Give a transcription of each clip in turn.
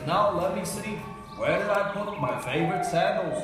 Now let me see. Where did I put my favorite sandals?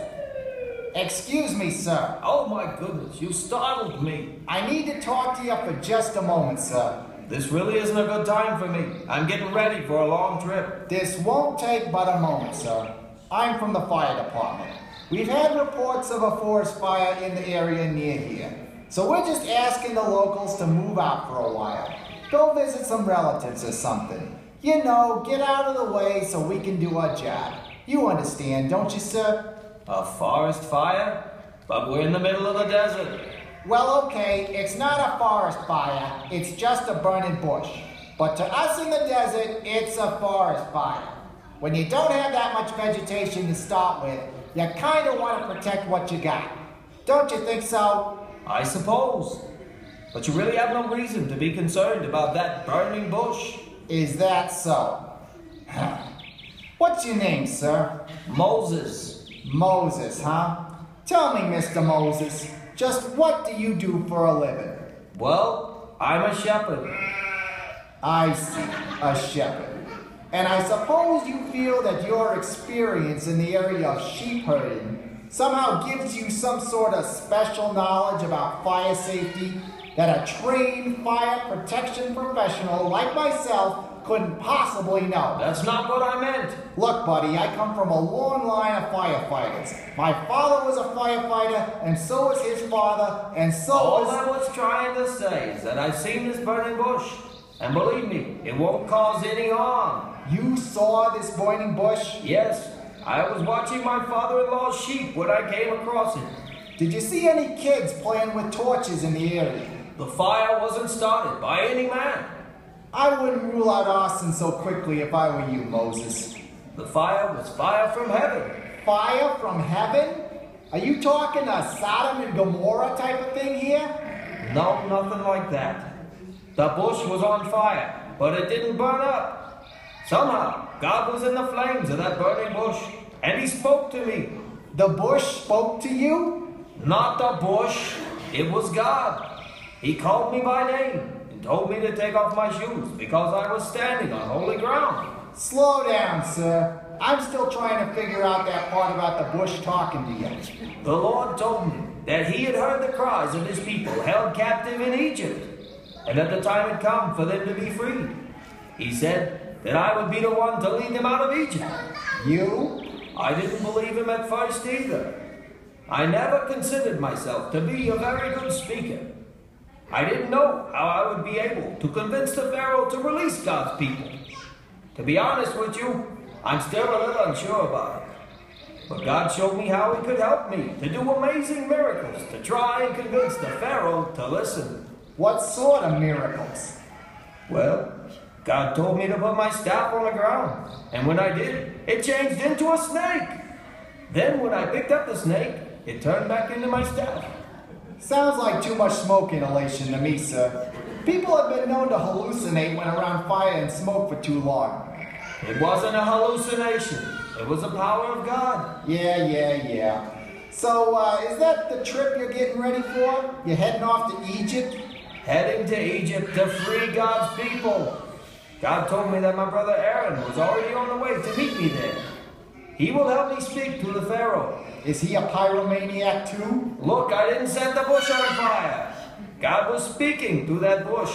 Excuse me, sir. Oh my goodness, you startled me. I need to talk to you for just a moment, sir. This really isn't a good time for me. I'm getting ready for a long trip. This won't take but a moment, sir. I'm from the fire department. We've had reports of a forest fire in the area near here. So we're just asking the locals to move out for a while. Go visit some relatives or something. You know, get out of the way so we can do our job. You understand, don't you, sir? A forest fire? But we're in the middle of the desert. Well, okay, it's not a forest fire. It's just a burning bush. But to us in the desert, it's a forest fire. When you don't have that much vegetation to start with, you kind of want to protect what you got. Don't you think so? I suppose. But you really have no reason to be concerned about that burning bush. Is that so? What's your name, sir? Moses. Moses, huh? Tell me, Mr. Moses, just what do you do for a living? Well, I'm a shepherd. I see, a shepherd. And I suppose you feel that your experience in the area of sheep herding somehow gives you some sort of special knowledge about fire safety that a trained fire protection professional like myself couldn't possibly know. That's not what I meant. Look, buddy, I come from a long line of firefighters. My father was a firefighter, and so was his father, and so All was... I was trying to say is that I've seen this burning bush. And believe me, it won't cause any harm. You saw this burning bush? Yes, I was watching my father-in-law's sheep when I came across it. Did you see any kids playing with torches in the area? The fire wasn't started by any man. I wouldn't rule out arson so quickly if I were you, Moses. The fire was fire from heaven. Fire from heaven? Are you talking a Sodom and Gomorrah type of thing here? No, nothing like that. The bush was on fire, but it didn't burn up. Somehow, God was in the flames of that burning bush, and He spoke to me. The bush spoke to you? Not the bush, it was God. He called me by name and told me to take off my shoes because I was standing on holy ground. Slow down, sir. I'm still trying to figure out that part about the bush talking to you. The Lord told me that He had heard the cries of His people held captive in Egypt, and that the time had come for them to be freed. He said that I would be the one to lead them out of Egypt. You? I didn't believe Him at first either. I never considered myself to be a very good speaker. I didn't know how I would be able to convince the Pharaoh to release God's people. To be honest with you, I'm still a little unsure about it. But God showed me how He could help me to do amazing miracles to try and convince the Pharaoh to listen. What sort of miracles? Well, God told me to put my staff on the ground, and when I did, it changed into a snake. Then when I picked up the snake, it turned back into my staff. Sounds like too much smoke inhalation to me, sir. People have been known to hallucinate when around fire and smoke for too long. It wasn't a hallucination. It was the power of God. Yeah. So, is that the trip you're getting ready for? You're heading off to Egypt? Heading to Egypt to free God's people. God told me that my brother Aaron was already on the way to meet me there. He will help me speak to the Pharaoh. Is he a pyromaniac too? Look, I didn't set the bush on fire. God was speaking through that bush.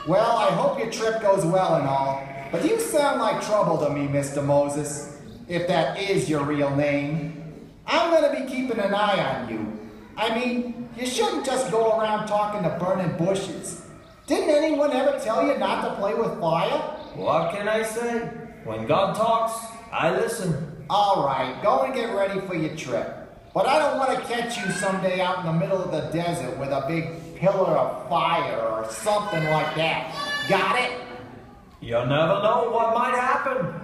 Well, I hope your trip goes well and all, but you sound like trouble to me, Mr. Moses, if that is your real name. I'm going to be keeping an eye on you. I mean, you shouldn't just go around talking to burning bushes. Didn't anyone ever tell you not to play with fire? What can I say? When God talks, I listen. All right, go and get ready for your trip. But I don't want to catch you someday out in the middle of the desert with a big pillar of fire or something like that. Got it? You never know what might happen.